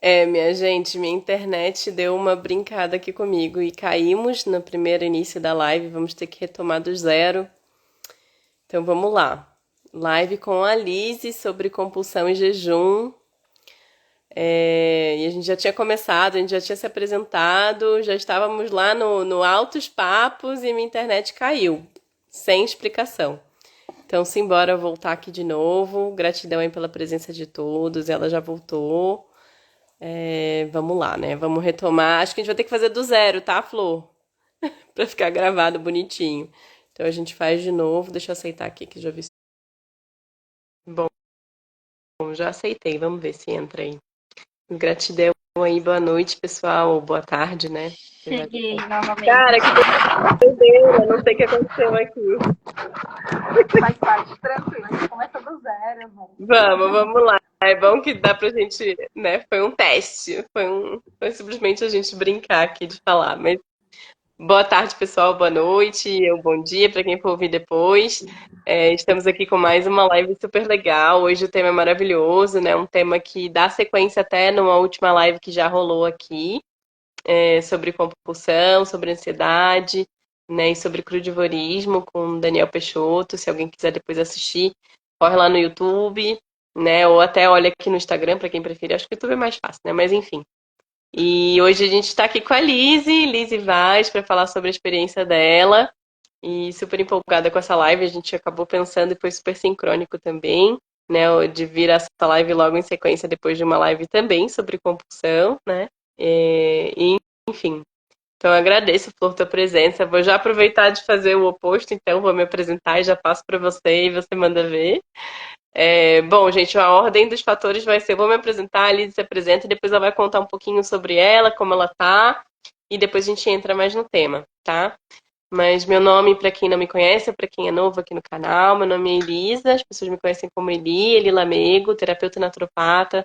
Minha gente, minha internet deu uma brincada aqui comigo e caímos no primeiro início da live. Vamos ter que retomar do zero. Então vamos lá. Live com a Lise sobre compulsão e jejum. E a gente já tinha começado, a gente já tinha se apresentado, já estávamos lá no Altos Papos e minha internet caiu, sem explicação. Então, simbora voltar aqui de novo. Gratidão aí pela presença de todos. Ela já voltou. Vamos lá, né? Vamos retomar. Acho que a gente vai ter que fazer do zero, tá, Flor? Pra ficar gravado bonitinho. Então a gente faz de novo. Deixa eu aceitar aqui que já vi. Bom, já aceitei. Vamos ver se entra aí. Gratidão aí. Boa noite, pessoal. Ou boa tarde, né? Cheguei novamente. Cara, que doideira. Não sei o que aconteceu aqui. Faz parte, tranquilo. A gente começa do zero, irmão. Vamos lá. É bom que dá pra gente, né? Foi um teste. Foi simplesmente a gente brincar aqui de falar. Mas boa tarde, pessoal. Boa noite, ou bom dia para quem for ouvir depois. Estamos aqui com mais uma live super legal. Hoje o tema é maravilhoso, né? Um tema que dá sequência até numa última live que já rolou aqui, sobre compulsão, sobre ansiedade, né? E sobre crudivorismo com Daniel Peixoto. Se alguém quiser depois assistir, corre lá no YouTube, né? Ou até olha aqui no Instagram, para quem preferir. Acho que o YouTube é mais fácil, né? Mas enfim. E hoje a gente está aqui com a Lise Vaz, para falar sobre a experiência dela. E super empolgada com essa live. A gente acabou pensando e foi super sincrônico também, né? De vir essa live logo em sequência depois de uma live também sobre compulsão, né? Enfim. Então eu agradeço por tua presença. Vou já aproveitar de fazer o oposto, então vou me apresentar e já passo para você e você manda ver. Bom, gente, a ordem dos fatores vai ser: eu vou me apresentar, a Liz se apresenta, e depois ela vai contar um pouquinho sobre ela, como ela tá, e depois a gente entra mais no tema, tá? Mas meu nome, para quem não me conhece, para quem é novo aqui no canal, meu nome é Elisa, as pessoas me conhecem como Eli Lamego, terapeuta naturopata.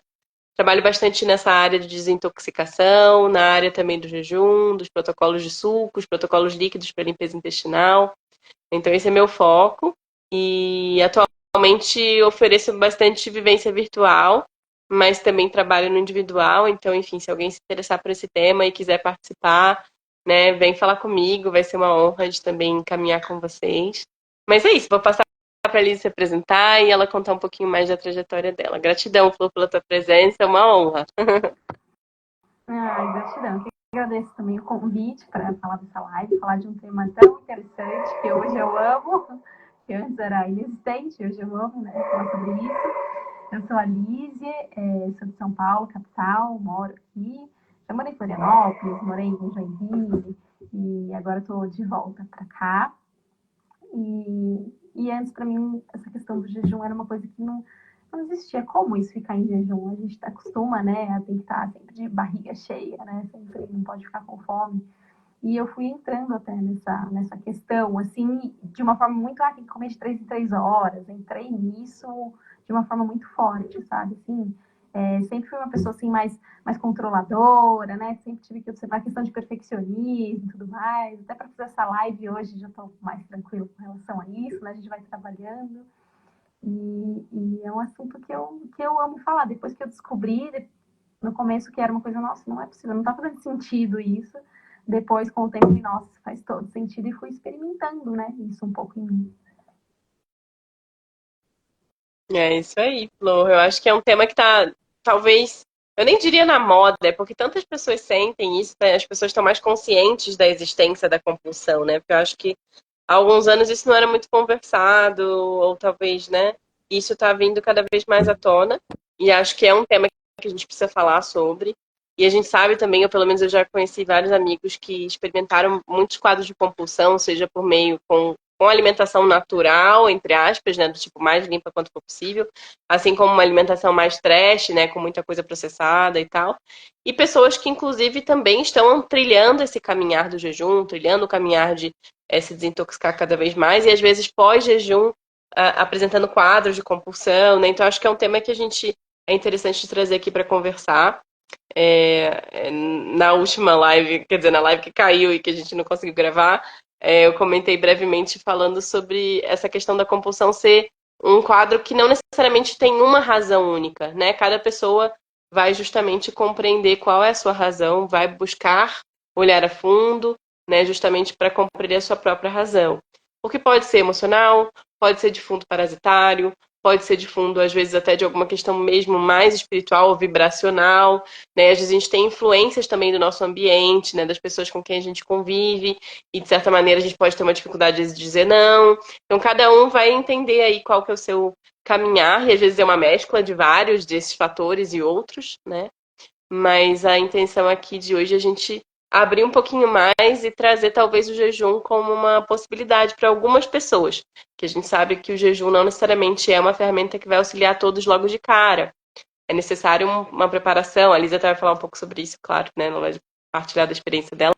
Trabalho bastante nessa área de desintoxicação, na área também do jejum, dos protocolos de sucos, protocolos líquidos para limpeza intestinal. Então esse é meu foco. E atualmente ofereço bastante vivência virtual, mas também trabalho no individual. Então, enfim, se alguém se interessar por esse tema e quiser participar, né, vem falar comigo. Vai ser uma honra de também caminhar com vocês. Mas é isso, vou passar para a Liz se apresentar e ela contar um pouquinho mais da trajetória dela. Gratidão, Flor, pela tua presença, é uma honra. Ai, gratidão. Eu agradeço também o convite para falar dessa live, falar de um tema tão interessante que hoje eu amo, que antes era inexistente, hoje eu amo, né, falar sobre isso. Eu sou a Lízie, sou de São Paulo, capital, moro aqui. Já morei em Florianópolis, morei em Joinville e agora estou de volta para cá. E antes, para mim, essa questão do jejum era uma coisa que não existia. Como isso ficar em jejum? A gente acostuma, né? A tem que estar sempre de barriga cheia, né? Sempre não pode ficar com fome. E eu fui entrando até nessa questão, assim, de uma forma muito, tem que comer de 3 em 3 horas. Entrei nisso de uma forma muito forte, sabe? Assim, sempre fui uma pessoa, assim, mais controladora, né? Sempre tive que observar a questão de perfeccionismo e tudo mais. Até para fazer essa live hoje já estou mais tranquilo com relação a isso, né? A gente vai trabalhando. E é um assunto que eu amo falar. Depois que eu descobri, no começo, que era uma coisa, nossa, não é possível, não tá fazendo sentido isso. Depois, com o tempo, nossa, faz todo sentido. E fui experimentando, né? Isso um pouco em mim. É isso aí, Flor. Eu acho que é um tema que tá, talvez, eu nem diria na moda, é porque tantas pessoas sentem isso, né? As pessoas estão mais conscientes da existência da compulsão, né? Porque eu acho que há alguns anos isso não era muito conversado, ou talvez, né? Isso tá vindo cada vez mais à tona, e acho que é um tema que a gente precisa falar sobre. E a gente sabe também, ou pelo menos eu já conheci vários amigos que experimentaram muitos quadros de compulsão, seja por meio com alimentação natural, entre aspas, né, do tipo mais limpa quanto for possível, assim como uma alimentação mais trash, né, com muita coisa processada e tal. E pessoas que, inclusive, também estão trilhando esse caminhar do jejum, trilhando o caminhar de se desintoxicar cada vez mais, e às vezes pós-jejum, apresentando quadros de compulsão, né? Então, acho que é um tema que a gente é interessante trazer aqui para conversar. Na última live, quer dizer, na live que caiu e que a gente não conseguiu gravar, eu comentei brevemente falando sobre essa questão da compulsão ser um quadro que não necessariamente tem uma razão única, né? Cada pessoa vai justamente compreender qual é a sua razão, vai buscar olhar a fundo, né, justamente para compreender a sua própria razão. Porque pode ser emocional, pode ser de fundo parasitário, pode ser de fundo, às vezes, até de alguma questão mesmo mais espiritual ou vibracional, né? Às vezes a gente tem influências também do nosso ambiente, né, das pessoas com quem a gente convive, e de certa maneira a gente pode ter uma dificuldade de dizer não. Então cada um vai entender aí qual que é o seu caminhar, e às vezes é uma mescla de vários desses fatores e outros, né? Mas a intenção aqui de hoje é a gente abrir um pouquinho mais e trazer talvez o jejum como uma possibilidade para algumas pessoas. Que a gente sabe que o jejum não necessariamente é uma ferramenta que vai auxiliar todos logo de cara. É necessário uma preparação. A Lisa até vai falar um pouco sobre isso, claro, né? Ela vai partilhar da experiência dela.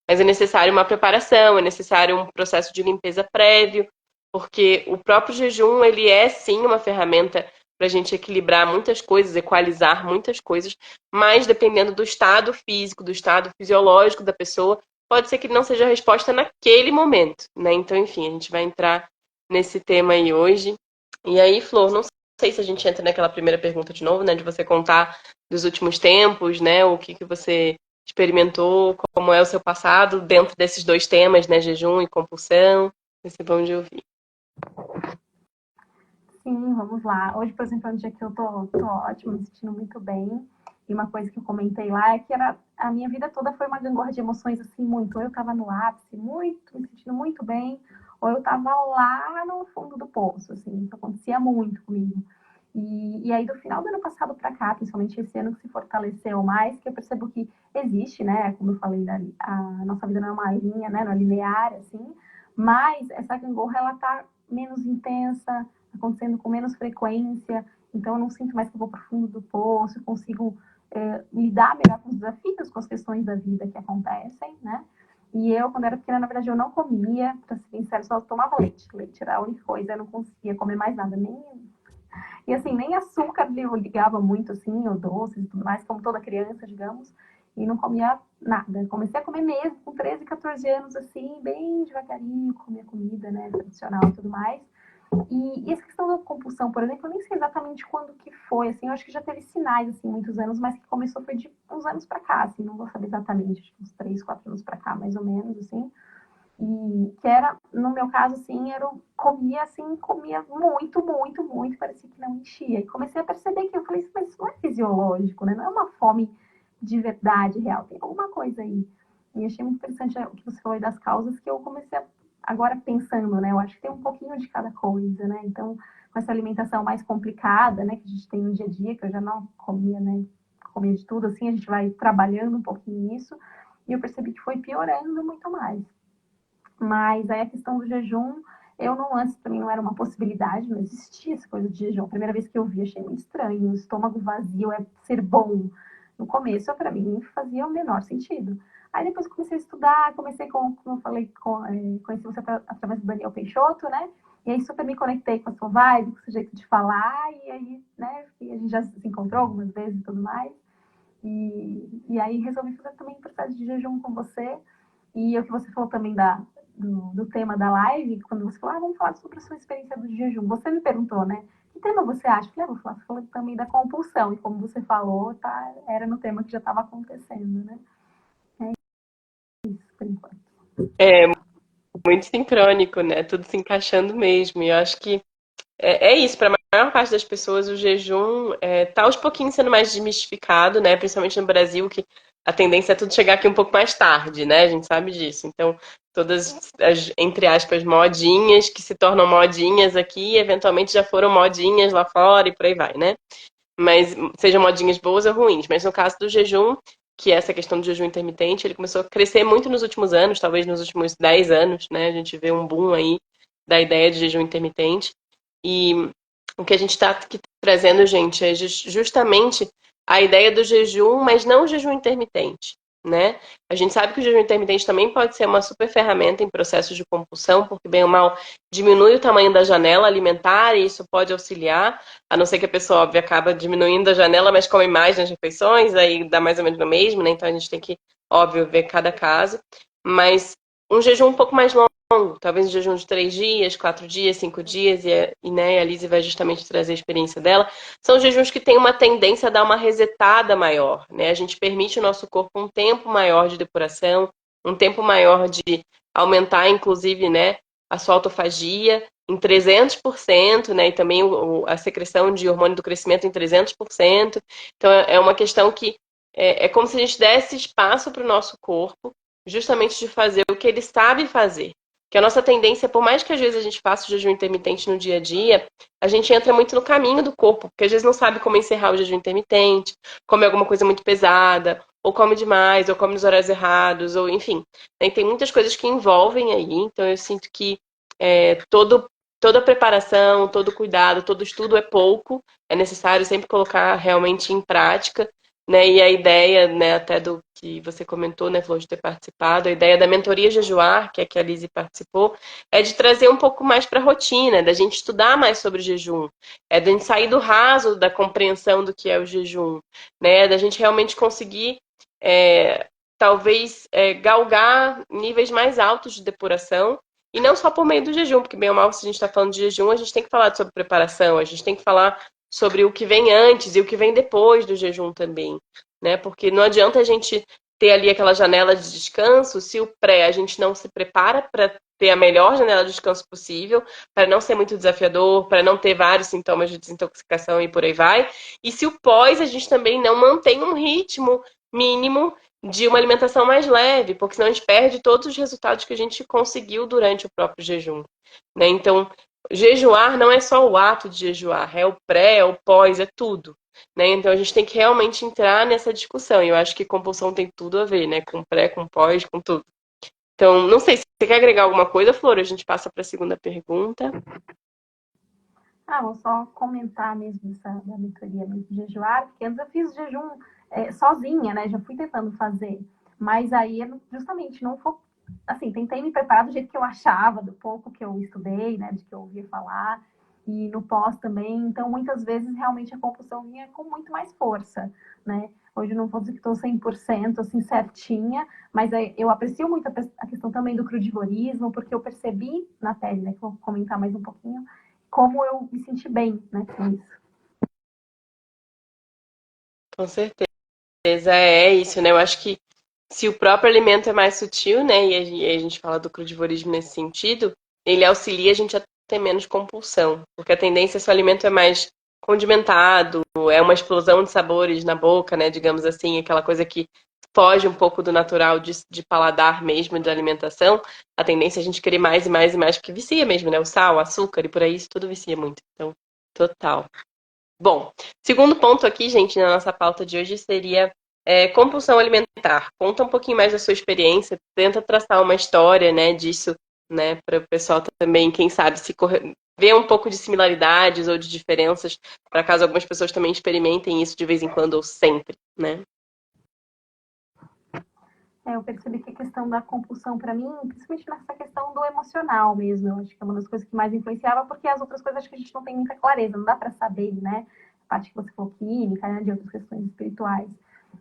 Mas é necessário uma preparação, é necessário um processo de limpeza prévio, porque o próprio jejum, ele é sim uma ferramenta para a gente equilibrar muitas coisas, equalizar muitas coisas, mas dependendo do estado físico, do estado fisiológico da pessoa, pode ser que não seja a resposta naquele momento, né? Então, enfim, a gente vai entrar nesse tema aí hoje. E aí, Flor, não sei se a gente entra naquela primeira pergunta de novo, né? De você contar dos últimos tempos, né? O que você experimentou, como é o seu passado dentro desses dois temas, né? Jejum e compulsão. Vai ser bom de ouvir. Sim, vamos lá. Hoje, por exemplo, é um dia que eu tô ótima, me sentindo muito bem. E uma coisa que eu comentei lá é que a minha vida toda foi uma gangorra de emoções, assim, muito. Ou eu tava no ápice, muito, me sentindo muito bem, ou eu tava lá no fundo do poço, assim. Isso acontecia muito comigo. E aí, do final do ano passado para cá, principalmente esse ano que se fortaleceu mais, que eu percebo que existe, né? Como eu falei, a nossa vida não é uma linha, né? Não é linear, assim. Mas essa gangorra, ela tá menos intensa, acontecendo com menos frequência, então eu não sinto mais que eu vou para o fundo do poço, eu consigo lidar melhor com os desafios, com as questões da vida que acontecem, né? E eu, quando era pequena, na verdade, eu não comia, para ser sincero, só tomava leite. Leite era a única coisa, eu não conseguia comer mais nada, nem... E assim, nem açúcar eu ligava muito, assim, ou doces e tudo mais, como toda criança, digamos, e não comia nada. Comecei a comer mesmo com 13, 14 anos, assim, bem devagarinho, comia comida, né, tradicional e tudo mais. E essa questão da compulsão, por exemplo, eu nem sei exatamente quando que foi, assim, eu acho que já teve sinais, assim, muitos anos, mas que começou foi de uns anos para cá, assim, não vou saber exatamente, acho que uns 3, 4 anos para cá, mais ou menos, assim, e que era, no meu caso, assim, comia muito, muito, muito, parecia que não enchia, e comecei a perceber que eu falei, mas isso não é fisiológico, né, não é uma fome de verdade real, tem alguma coisa aí, e achei muito interessante o que você falou aí das causas, que eu comecei a agora pensando, né? Eu acho que tem um pouquinho de cada coisa, né? Então, com essa alimentação mais complicada, né? Que a gente tem no dia a dia, que eu já não comia, né? Comia de tudo, assim, a gente vai trabalhando um pouquinho nisso. E eu percebi que foi piorando muito mais. Mas aí a questão do jejum, eu não, antes para mim não era uma possibilidade, não existia essa coisa de jejum. A primeira vez que eu vi, achei muito estranho. O estômago vazio é ser bom. No começo, para mim, fazia o menor sentido. Aí depois comecei a estudar, comecei como eu falei, conheci você através do Daniel Peixoto, né? E aí super me conectei com a sua vibe, com o seu jeito de falar, e aí, né, e a gente já se encontrou algumas vezes e tudo mais. E aí resolvi fazer também um processo de jejum com você. E o que você falou também do tema da live, quando você falou, vamos falar sobre a sua experiência do jejum. Você me perguntou, né? Que tema você acha? Eu falei, vou falar, você falou também da compulsão. E como você falou, tá, era no tema que já estava acontecendo, né? É isso, por enquanto. É muito sincrônico, né? Tudo se encaixando mesmo. E eu acho que é isso. Para a maior parte das pessoas, o jejum tá aos pouquinhos sendo mais desmistificado, né? Principalmente no Brasil, que a tendência é tudo chegar aqui um pouco mais tarde, né? A gente sabe disso. Então, todas as, entre aspas, modinhas que se tornam modinhas aqui, eventualmente já foram modinhas lá fora e por aí vai, né? Mas sejam modinhas boas ou ruins. Mas no caso do jejum, que é essa questão do jejum intermitente, ele começou a crescer muito nos últimos anos, talvez nos últimos 10 anos, né? A gente vê um boom aí da ideia de jejum intermitente. E o que a gente está aqui trazendo, gente, é justamente a ideia do jejum, mas não o jejum intermitente, né? A gente sabe que o jejum intermitente também pode ser uma super ferramenta em processos de compulsão, porque bem ou mal diminui o tamanho da janela alimentar e isso pode auxiliar, a não ser que a pessoa, óbvio, acaba diminuindo a janela, mas come mais nas refeições, aí dá mais ou menos no mesmo, né? Então a gente tem que, óbvio, ver cada caso. Mas um jejum um pouco mais longo, talvez um jejum de 3 dias, 4 dias, 5 dias, né, a Lizzie vai justamente trazer a experiência dela. São jejuns que têm uma tendência a dar uma resetada maior, né? A gente permite o nosso corpo um tempo maior de depuração, um tempo maior de aumentar, inclusive, né, a sua autofagia em 300%, né? E também a secreção de hormônio do crescimento em 300%. Então, é uma questão que é como se a gente desse espaço para o nosso corpo justamente de fazer o que ele sabe fazer. Que a nossa tendência, por mais que às vezes a gente faça o jejum intermitente no dia a dia, a gente entra muito no caminho do corpo, porque às vezes não sabe como encerrar o jejum intermitente, come alguma coisa muito pesada, ou come demais, ou come nos horários errados, ou enfim. Né? Tem muitas coisas que envolvem aí, então eu sinto que toda preparação, todo cuidado, todo estudo é pouco, é necessário sempre colocar realmente em prática, né? E a ideia, né, até do que você comentou, né, Flor, de ter participado, a ideia da mentoria jejuar, que é que a Lizzie participou, é de trazer um pouco mais para a rotina, da gente estudar mais sobre o jejum, é da gente sair do raso da compreensão do que é o jejum, né, da gente realmente conseguir talvez galgar níveis mais altos de depuração, e não só por meio do jejum, porque bem ou mal, se a gente está falando de jejum, a gente tem que falar sobre preparação, a gente tem que falar sobre o que vem antes e o que vem depois do jejum também, né? Porque não adianta a gente ter ali aquela janela de descanso se o pré a gente não se prepara para ter a melhor janela de descanso possível, para não ser muito desafiador, para não ter vários sintomas de desintoxicação e por aí vai. E se o pós a gente também não mantém um ritmo mínimo de uma alimentação mais leve, porque senão a gente perde todos os resultados que a gente conseguiu durante o próprio jejum, né? Então, jejuar não é só o ato de jejuar, é o pré, é o pós, é tudo. Né? Então a gente tem que realmente entrar nessa discussão. E eu acho que compulsão tem tudo a ver, né? Com pré, com pós, com tudo. Então, não sei se você quer agregar alguma coisa, Flor, a gente passa para a segunda pergunta. Vou só comentar mesmo da mentoria mesmo de jejuar, porque antes eu fiz jejum sozinha, né? Já fui tentando fazer, mas aí eu justamente não foi, assim, tentei me preparar do jeito que eu achava, do pouco que eu estudei, né? De que eu ouvia falar, e no pós também. Então, muitas vezes, realmente, a compulsão vinha com muito mais força, né? Hoje eu não vou dizer que estou 100% assim, certinha, mas eu aprecio muito a questão também do crudivorismo, porque eu percebi na pele, né? Que eu vou comentar mais um pouquinho, como eu me senti bem, né, com isso. Com certeza, é isso, né? Eu acho que se o próprio alimento é mais sutil, né? E a gente fala do crudivorismo nesse sentido, ele auxilia a gente a ter menos compulsão. Porque a tendência é se o alimento é mais condimentado, é uma explosão de sabores na boca, né? Digamos assim, aquela coisa que foge um pouco do natural de paladar mesmo, de alimentação, a tendência é a gente querer mais e mais e mais, porque vicia mesmo, né? O sal, o açúcar e por aí, isso tudo vicia muito. Então, total. Bom, segundo ponto aqui, gente, na nossa pauta de hoje seria compulsão alimentar. Conta um pouquinho mais da sua experiência, tenta traçar uma história, né, disso, né, para o pessoal também, quem sabe, ver um pouco de similaridades ou de diferenças, para caso algumas pessoas também experimentem isso de vez em quando ou sempre, né? Eu percebi que a questão da compulsão, para mim, principalmente nessa questão do emocional mesmo, eu acho que é uma das coisas que mais influenciava, porque as outras coisas acho que a gente não tem muita clareza, não dá para saber, né? A parte que você falou química, né, de outras questões espirituais.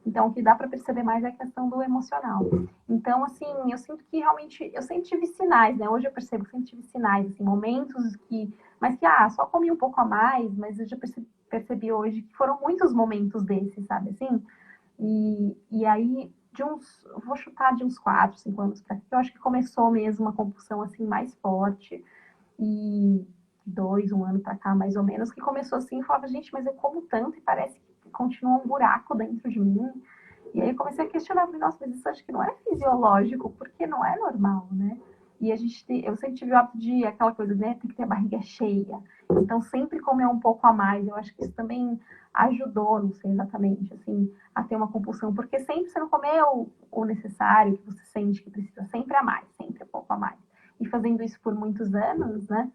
Então, o que dá para perceber mais é a questão do emocional. Então, assim, eu sinto que realmente, eu sempre tive sinais, né? Hoje eu percebo que sempre tive sinais, assim, momentos que, mas que, só comi um pouco a mais, mas eu já percebi hoje que foram muitos momentos desses, sabe, assim? E aí, vou chutar de uns 4, 5 anos para cá, eu acho que começou mesmo uma compulsão assim mais forte. E 1 ano para cá, mais ou menos, que começou assim, e falava, gente, mas eu como tanto e parece que continua um buraco dentro de mim. E aí eu comecei a questionar, falei, nossa, mas isso acho que não é fisiológico, porque não é normal, né? E eu sempre tive o hábito de aquela coisa, né? Tem que ter a barriga cheia. Então, sempre comer um pouco a mais. Eu acho que isso também ajudou, não sei exatamente, assim, a ter uma compulsão. Porque sempre você não comeu o necessário, que você sente que precisa, sempre a mais, sempre um pouco a mais. E fazendo isso por muitos anos, né?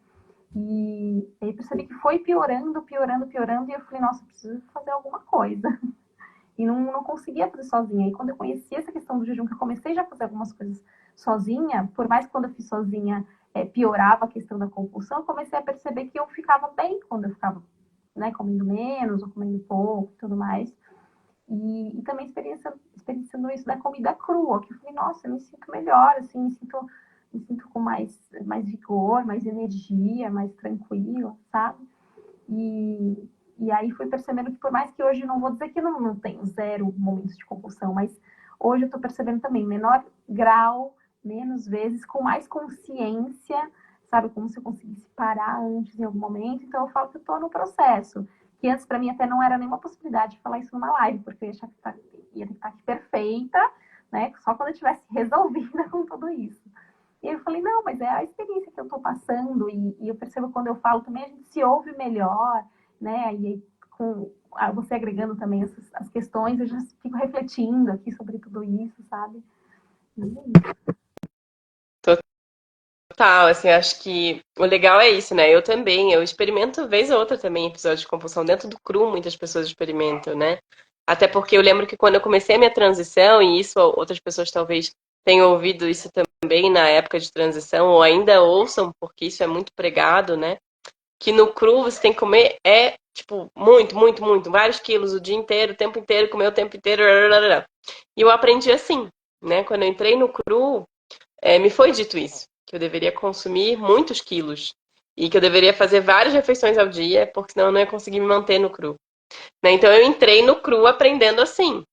E aí percebi que foi piorando, piorando, piorando. E eu falei, nossa, preciso fazer alguma coisa. E não conseguia fazer sozinha. E quando eu conheci essa questão do jejum, que eu comecei já a fazer algumas coisas sozinha, por mais que quando eu fiz sozinha piorava a questão da compulsão, eu comecei a perceber que eu ficava bem quando eu ficava, né, comendo menos ou comendo pouco e tudo mais. E também experienciando isso da comida crua, que eu falei, nossa, eu me sinto melhor, assim, me sinto com mais vigor, mais energia, mais tranquila, sabe? E aí fui percebendo que por mais que hoje, não vou dizer que eu não tenho zero momentos de compulsão, mas hoje eu tô percebendo também menor grau, menos vezes, com mais consciência, sabe? Como se eu conseguisse parar antes em algum momento. Então eu falo que eu tô no processo. Que antes para mim até não era nenhuma possibilidade de falar isso numa live, porque eu ia achar que ia ter que estar aqui perfeita, né? Só quando eu tivesse resolvida com tudo isso. E eu falei, não, mas é a experiência que eu tô passando, e eu percebo quando eu falo também, a gente se ouve melhor, né? E com você agregando também as questões, eu já fico refletindo aqui sobre tudo isso, sabe? Total, assim, acho que o legal é isso, né? Eu também, eu experimento vez ou outra também episódio de compulsão. Dentro do cru, muitas pessoas experimentam, né? Até porque eu lembro que quando eu comecei a minha transição, e isso outras pessoas talvez tenham ouvido isso também na época de transição, ou ainda ouçam, porque isso é muito pregado, né? Que no cru você tem que comer, tipo, muito, muito, muito, vários quilos o dia inteiro, o tempo inteiro, comer o tempo inteiro. E eu aprendi assim, né? Quando eu entrei no cru, me foi dito isso, que eu deveria consumir muitos quilos e que eu deveria fazer várias refeições ao dia, porque senão eu não ia conseguir me manter no cru. Né? Então eu entrei no cru aprendendo assim.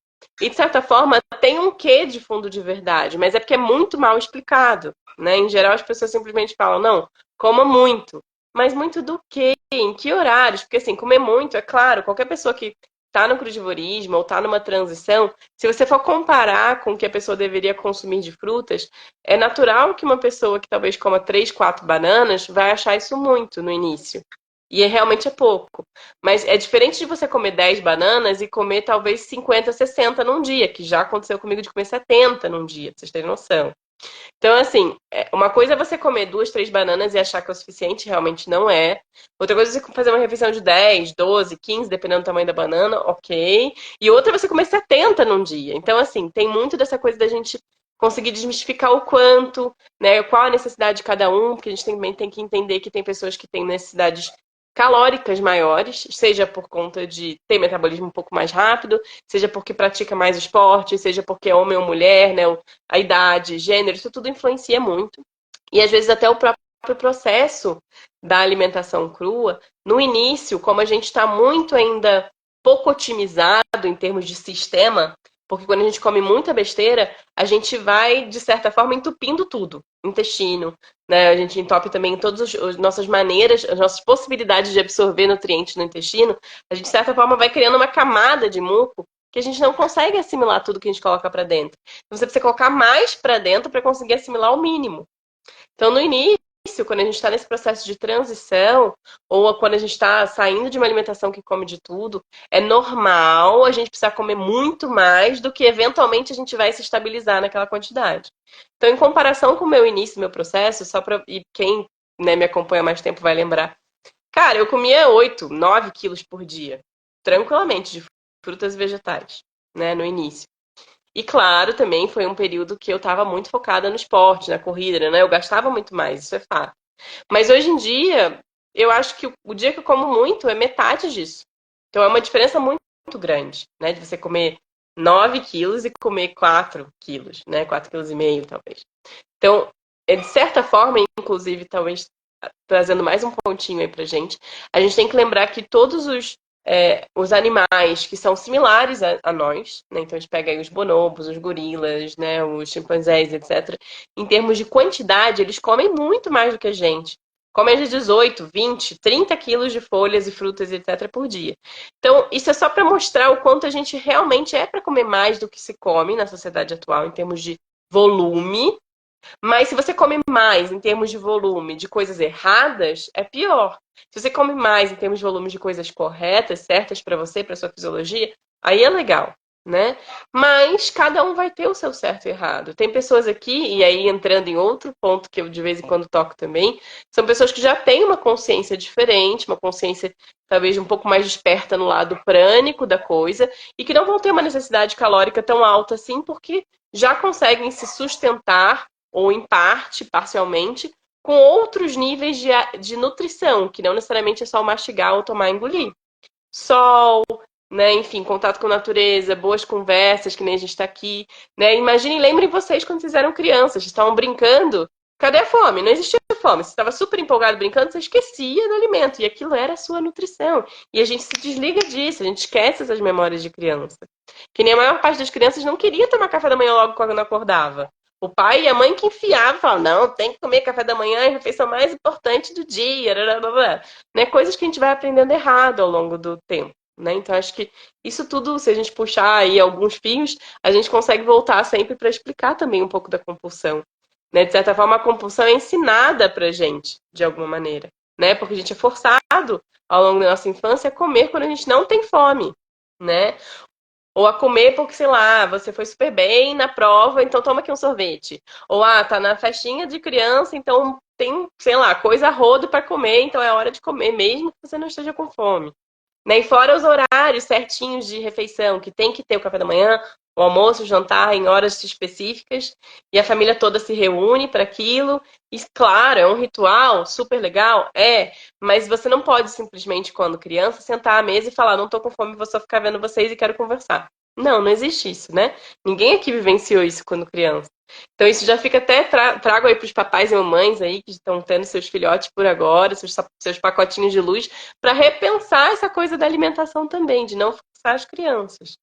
E de certa forma tem um quê de fundo de verdade, mas é porque é muito mal explicado. Né? Em geral as pessoas simplesmente falam, não, coma muito. Mas muito do quê? Em que horários? Porque assim, comer muito, é claro, qualquer pessoa que tá no crudivorismo ou tá numa transição, se você for comparar com o que a pessoa deveria consumir de frutas, é natural que uma pessoa que talvez coma 3, 4 bananas vai achar isso muito no início. E realmente é pouco. Mas é diferente de você comer 10 bananas e comer talvez 50, 60 num dia, que já aconteceu comigo de comer 70 num dia, pra vocês terem noção. Então, assim, uma coisa é você comer 2, 3 bananas e achar que é o suficiente, realmente não é. Outra coisa é você fazer uma refeição de 10, 12, 15, dependendo do tamanho da banana, ok. E outra é você comer 70 num dia. Então, assim, tem muito dessa coisa da gente conseguir desmistificar o quanto, né? Qual a necessidade de cada um, porque a gente também tem que entender que tem pessoas que têm necessidades calóricas maiores, seja por conta de ter metabolismo um pouco mais rápido, seja porque pratica mais esporte, seja porque é homem ou mulher, né? A idade, gênero, isso tudo influencia muito. E às vezes até o próprio processo da alimentação crua, no início, como a gente está muito ainda pouco otimizado em termos de sistema, porque quando a gente come muita besteira, a gente vai, de certa forma, entupindo tudo. Intestino, né? A gente entope também todas as nossas maneiras, as nossas possibilidades de absorver nutrientes no intestino. A gente, de certa forma, vai criando uma camada de muco que a gente não consegue assimilar tudo que a gente coloca para dentro. Então, você precisa colocar mais para dentro para conseguir assimilar o mínimo. Então, no início, quando a gente está nesse processo de transição, ou quando a gente está saindo de uma alimentação que come de tudo, é normal a gente precisar comer muito mais do que eventualmente a gente vai se estabilizar naquela quantidade. Então, em comparação com o meu início, meu processo, só para e quem, né, me acompanha há mais tempo vai lembrar, cara, eu comia 8, 9 quilos por dia, tranquilamente, de frutas e vegetais, né, no início. E claro, também foi um período que eu estava muito focada no esporte, na corrida, né? Eu gastava muito mais, isso é fato. Mas hoje em dia, eu acho que o dia que eu como muito é metade disso. Então é uma diferença muito, muito grande, né? De você comer 9 quilos e comer 4 quilos, né? 4,5 quilos, talvez. Então, de certa forma, inclusive, talvez trazendo mais um pontinho aí pra gente, a gente tem que lembrar que todos os animais que são similares a nós, né? Então a gente pega aí os bonobos, os gorilas, né? Os chimpanzés, etc. Em termos de quantidade, eles comem muito mais do que a gente. Comem de 18, 20, 30 quilos de folhas e frutas, etc. por dia. Então, isso é só para mostrar o quanto a gente realmente é para comer mais do que se come na sociedade atual, em termos de volume, mas se você come mais em termos de volume de coisas erradas, é pior. Se você come mais em termos de volume de coisas corretas, certas para você, para sua fisiologia, aí é legal, né? Mas cada um vai ter o seu certo e errado. Tem pessoas aqui, e aí entrando em outro ponto que eu de vez em quando toco também, são pessoas que já têm uma consciência diferente, uma consciência talvez um pouco mais desperta no lado prânico da coisa, e que não vão ter uma necessidade calórica tão alta assim, porque já conseguem se sustentar ou em parte, parcialmente, com outros níveis de nutrição, que não necessariamente é só mastigar ou tomar e engolir. Sol, né? Enfim, contato com a natureza, boas conversas, que nem a gente está aqui, né? Imaginem, lembrem vocês quando vocês eram crianças, estavam brincando. Cadê a fome? Não existia fome. Você estava super empolgado brincando, você esquecia do alimento. E aquilo era a sua nutrição. E a gente se desliga disso, a gente esquece essas memórias de criança. Que nem a maior parte das crianças não queria tomar café da manhã logo quando acordava. O pai e a mãe que enfiavam, falavam, não, tem que comer café da manhã, é a refeição mais importante do dia. Blá, blá, blá. Né? Coisas que a gente vai aprendendo errado ao longo do tempo. Né? Então, acho que isso tudo, se a gente puxar aí alguns fios, a gente consegue voltar sempre para explicar também um pouco da compulsão. Né? De certa forma, a compulsão é ensinada pra gente, de alguma maneira. Né? Porque a gente é forçado, ao longo da nossa infância, a comer quando a gente não tem fome. Né? Ou a comer porque, sei lá, você foi super bem na prova, então toma aqui um sorvete. Ou, tá na festinha de criança, então tem, sei lá, coisa a rodo para comer, então é hora de comer, mesmo que você não esteja com fome. Né? E fora os horários certinhos de refeição, que tem que ter o café da manhã, o almoço, o jantar em horas específicas, e a família toda se reúne para aquilo. E claro, é um ritual super legal, mas você não pode simplesmente, quando criança, sentar à mesa e falar, não tô com fome, vou só ficar vendo vocês e quero conversar. Não, não existe isso, né? Ninguém aqui vivenciou isso quando criança. Então isso já fica até, trago aí para os papais e mamães aí que estão tendo seus filhotes por agora, seus pacotinhos de luz, para repensar essa coisa da alimentação também, de não forçar as crianças.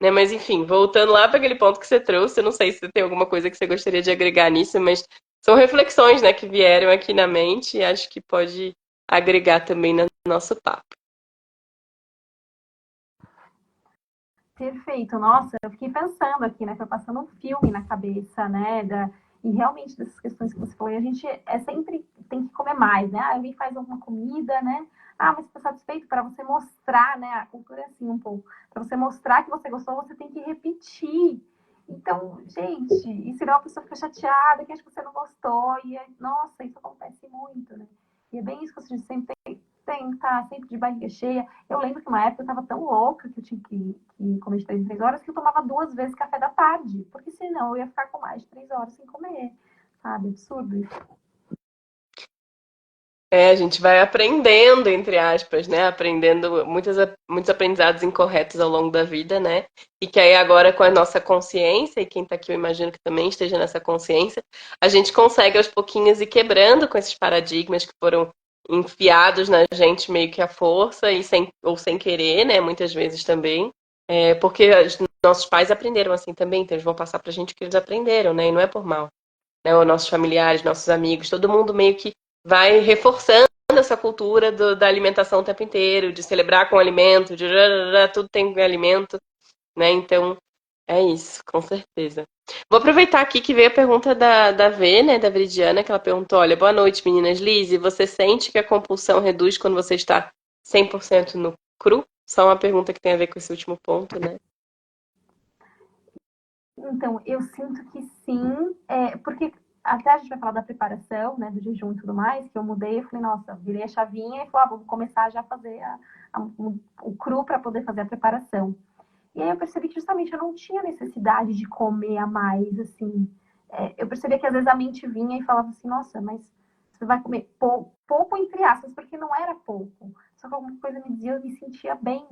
Né? Mas enfim, voltando lá para aquele ponto que você trouxe, eu não sei se você tem alguma coisa que você gostaria de agregar nisso, mas são reflexões, né, que vieram aqui na mente e acho que pode agregar também no nosso papo. Perfeito. Nossa, eu fiquei pensando aqui, né? Foi passando um filme na cabeça, né? E realmente dessas questões que você falou. E a gente sempre tem que comer mais, né? Alguém faz alguma comida, né? Mas está satisfeito para você mostrar, né? A cultura é assim um pouco. Para você mostrar que você gostou, você tem que repetir. Então, gente, e senão a pessoa fica chateada que acha que você não gostou. E, nossa, isso acontece muito, né? E é bem isso que você sempre tem que estar sempre de barriga cheia. Eu lembro que uma época eu estava tão louca que eu tinha que comer de 3 em 3 horas que eu tomava 2 vezes café da tarde, porque senão eu ia ficar com mais de 3 horas sem comer, sabe? Absurdo isso. A gente vai aprendendo, entre aspas, né? Aprendendo muitos aprendizados incorretos ao longo da vida, né? E que aí agora, com a nossa consciência, e quem tá aqui eu imagino que também esteja nessa consciência, a gente consegue aos pouquinhos ir quebrando com esses paradigmas que foram enfiados na gente meio que à força ou sem querer, né? Muitas vezes também. Porque os nossos pais aprenderam assim também, então eles vão passar pra gente o que eles aprenderam, né? E não é por mal. Né? Os nossos familiares, nossos amigos, todo mundo meio que vai reforçando essa cultura da alimentação o tempo inteiro, de celebrar com alimento, de tudo tem alimento, né? Então, é isso, com certeza. Vou aproveitar aqui que veio a pergunta da V, né, da Veridiana, que ela perguntou, olha, boa noite, meninas. Lizzy, você sente que a compulsão reduz quando você está 100% no cru? Só uma pergunta que tem a ver com esse último ponto, né? Então, eu sinto que sim, porque até a gente vai falar da preparação, né, do jejum e tudo mais, que eu mudei, eu falei, nossa, virei a chavinha e falei, vamos começar já a fazer o cru para poder fazer a preparação. E aí eu percebi que justamente eu não tinha necessidade de comer a mais, assim. Eu percebi que às vezes a mente vinha e falava assim, nossa, mas você vai comer pouco entre aspas, porque não era pouco. Só que alguma coisa me dizia, eu me sentia bem.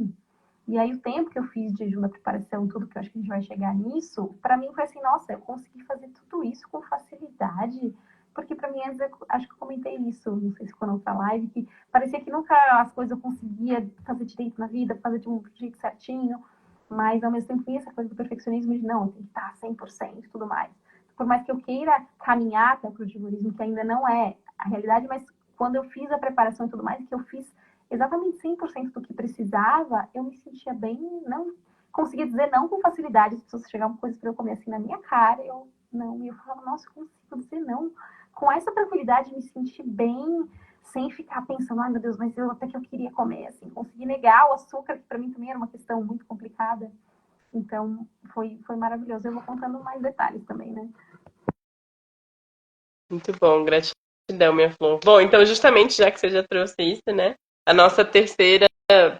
E aí o tempo que eu fiz de jejum da preparação, tudo que eu acho que a gente vai chegar nisso, para mim foi assim, nossa, eu consegui fazer tudo isso com facilidade. Porque para mim, antes, acho que eu comentei isso, não sei se foi na outra live, que parecia que nunca as coisas eu conseguia fazer direito na vida, fazer de um jeito certinho, mas ao mesmo tempo tinha essa coisa do perfeccionismo de não, tem que estar 100% e tudo mais. Por mais que eu queira caminhar até o frugivorismo, que ainda não é a realidade, mas quando eu fiz a preparação e tudo mais, que eu fiz exatamente 100% do que precisava, eu me sentia bem, não conseguia dizer não com facilidade. As pessoas chegavam coisas para eu comer assim na minha cara, eu não, e eu falava, nossa, eu consigo dizer não. Com essa tranquilidade, me senti bem, sem ficar pensando, ai meu Deus, mas eu até que eu queria comer, assim, consegui negar o açúcar, que para mim também era uma questão muito complicada. Então, foi maravilhoso. Eu vou contando mais detalhes também, né? Muito bom, gratidão, minha flor. Bom, então, justamente já que você já trouxe isso, né? A nossa terceira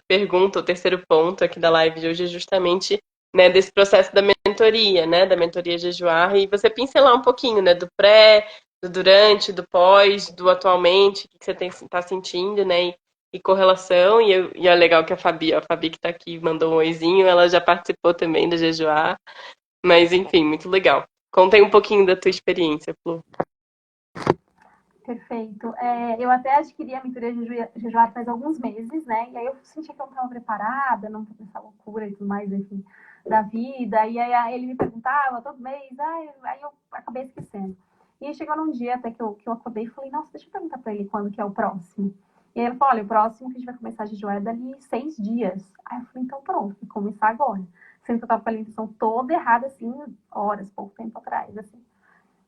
pergunta, o terceiro ponto aqui da live de hoje é justamente, né, desse processo da mentoria, né? Da mentoria jejuar. E você pincelar um pouquinho, né? Do pré, do durante, do pós, do atualmente, o que você está sentindo, né? e correlação, e é legal que a Fabi que tá aqui mandou um oizinho, ela já participou também do jejuar, mas enfim, muito legal. Conta aí um pouquinho da tua experiência, Flu. Perfeito. Eu até adquiri a mentoria de jejuar faz alguns meses, né? E aí eu sentia que eu não estava preparada, não para essa loucura e tudo mais, enfim, da vida. E aí ele me perguntava todo mês, aí eu acabei esquecendo. E aí chegou num dia até que eu acordei e falei, nossa, deixa eu perguntar para ele quando que é o próximo. E aí ele falou, olha, o próximo que a gente vai começar a jejuar é dali 6 dias. Aí eu falei, então pronto, vou começar agora. Sendo que eu estava com a alimentação toda errada, assim, horas, pouco tempo atrás, assim.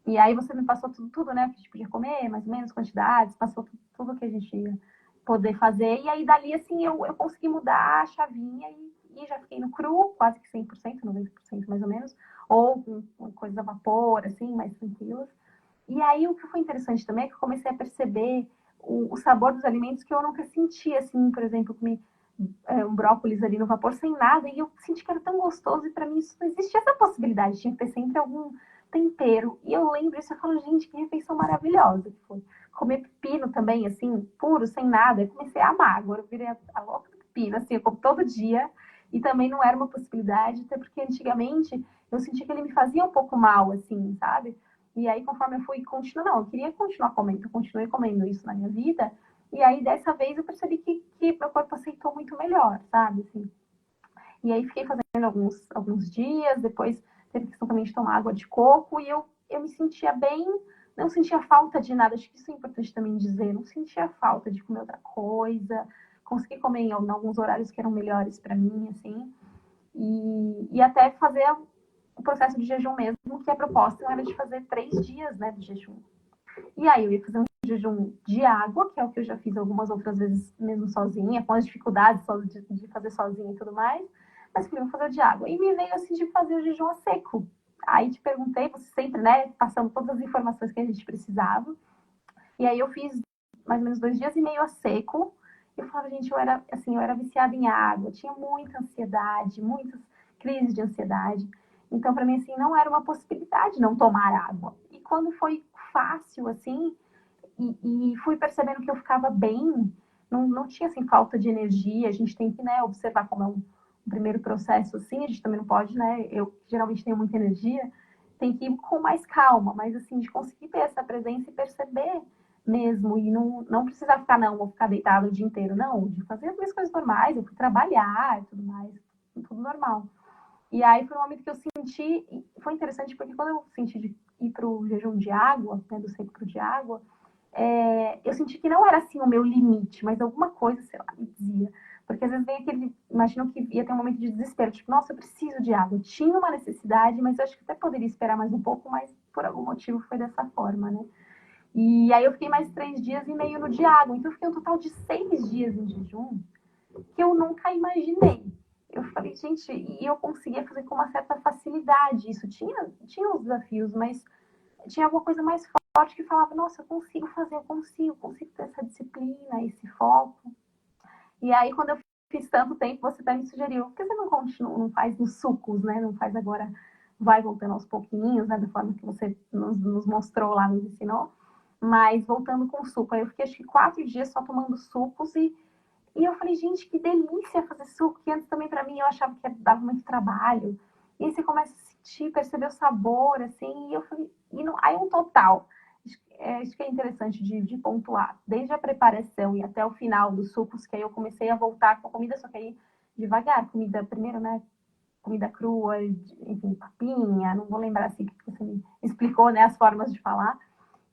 E aí você me passou tudo, né? O que a gente podia comer, mais ou menos, quantidades, passou tudo que a gente ia poder fazer. E aí, dali, assim, eu consegui mudar a chavinha e já fiquei no cru, quase que 100%, 90% mais ou menos. Ou com coisas a vapor, assim, mais tranquilas. E aí, o que foi interessante também é que eu comecei a perceber o sabor dos alimentos que eu nunca sentia, assim, por exemplo, eu comi um brócolis ali no vapor sem nada, e eu senti que era tão gostoso, e para mim isso não existia essa possibilidade, tinha que ter sempre algum tempero. E eu lembro isso, eu falo, gente, que refeição maravilhosa que foi. Comer pepino também, assim, puro, sem nada, eu comecei a amar, agora eu virei a louca do pepino, assim, eu como todo dia, e também não era uma possibilidade, até porque antigamente eu sentia que ele me fazia um pouco mal, assim, sabe? E aí, conforme eu fui continuando, não, eu queria continuar comendo, eu continuei comendo isso na minha vida, e aí, dessa vez, eu percebi que meu corpo aceitou muito melhor, sabe? Assim. E aí, fiquei fazendo alguns dias, depois teve a questão também de tomar água de coco, e eu me sentia bem, não sentia falta de nada. Acho que isso é importante também dizer, não sentia falta de comer outra coisa, consegui comer em alguns horários que eram melhores para mim, assim, e até fazer o processo de jejum mesmo, que a proposta era de fazer 3 dias, né, de jejum. E aí eu ia fazer um jejum de água, que é o que eu já fiz algumas outras vezes mesmo sozinha, com as dificuldades de fazer sozinha e tudo mais. Mas falei, vou fazer o de água. E me veio assim de fazer o jejum a seco. Aí te perguntei, você sempre, né, passando todas as informações que a gente precisava. E aí eu fiz mais ou menos 2 dias e meio a seco. Eu falava, gente, eu era viciada em água, tinha muita ansiedade, muitas crises de ansiedade. Então, para mim, assim, não era uma possibilidade não tomar água. E quando foi fácil, assim, e fui percebendo que eu ficava bem, não tinha, assim, falta de energia. A gente tem que, né, observar como é um primeiro processo, assim, a gente também não pode, né, eu geralmente tenho muita energia, tem que ir com mais calma, mas, assim, de conseguir ter essa presença e perceber mesmo, e não precisar ficar, não, vou ficar deitada o dia inteiro, não, de fazer as minhas coisas normais, eu fui trabalhar e tudo mais, tudo normal. E aí foi um momento que eu senti, foi interessante porque quando eu senti de ir para o jejum de água, né, do seco para o de água, eu senti que não era assim o meu limite, mas alguma coisa, sei lá, me dizia. Porque às vezes vem aquele, imagino que ia ter um momento de desespero, tipo, nossa, eu preciso de água. Eu tinha uma necessidade, mas eu acho que até poderia esperar mais um pouco, mas por algum motivo foi dessa forma, né? E aí eu fiquei mais 3 dias e meio no de água, então eu fiquei um total de 6 dias em jejum, que eu nunca imaginei. Eu falei, gente, e eu conseguia fazer com uma certa facilidade isso. Tinha uns desafios, mas tinha alguma coisa mais forte que falava, nossa, eu consigo fazer, consigo ter essa disciplina, esse foco. E aí, quando eu fiz tanto tempo, você até me sugeriu, por que você não continua, não faz nos sucos, né? Não faz agora, vai voltando aos pouquinhos, né? Da forma que você nos mostrou lá, nos ensinou. Mas voltando com o suco. Aí eu fiquei, acho que 4 dias só tomando sucos e eu falei, gente, que delícia fazer suco, que antes também para mim eu achava que dava muito trabalho. E aí você começa a sentir, perceber o sabor, assim, e eu falei, aí um total. Acho que é interessante de pontuar. Desde a preparação e até o final dos sucos, que aí eu comecei a voltar com a comida, só que aí devagar. Comida primeiro, né? Comida crua, enfim, papinha, não vou lembrar assim que você me explicou, né? As formas de falar.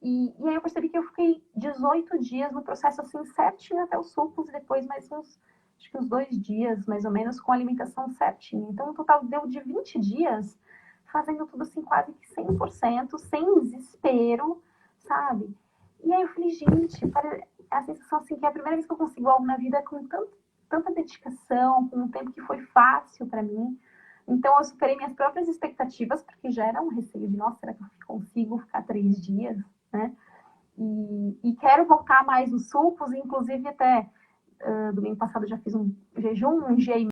E aí eu percebi que eu fiquei 18 dias no processo assim certinho até os sucos e depois mais acho que uns 2 dias mais ou menos com a alimentação certinha. Então, no total deu de 20 dias fazendo tudo assim quase que 100%, sem desespero, sabe? E aí eu falei, gente, a sensação assim que é a primeira vez que eu consigo algo na vida com tanta dedicação, com um tempo que foi fácil para mim. Então, eu superei minhas próprias expectativas, porque já era um receio de, nossa, será que eu consigo ficar 3 dias? Né? E quero voltar mais nos sucos, inclusive até domingo passado eu já fiz um jejum, um dia e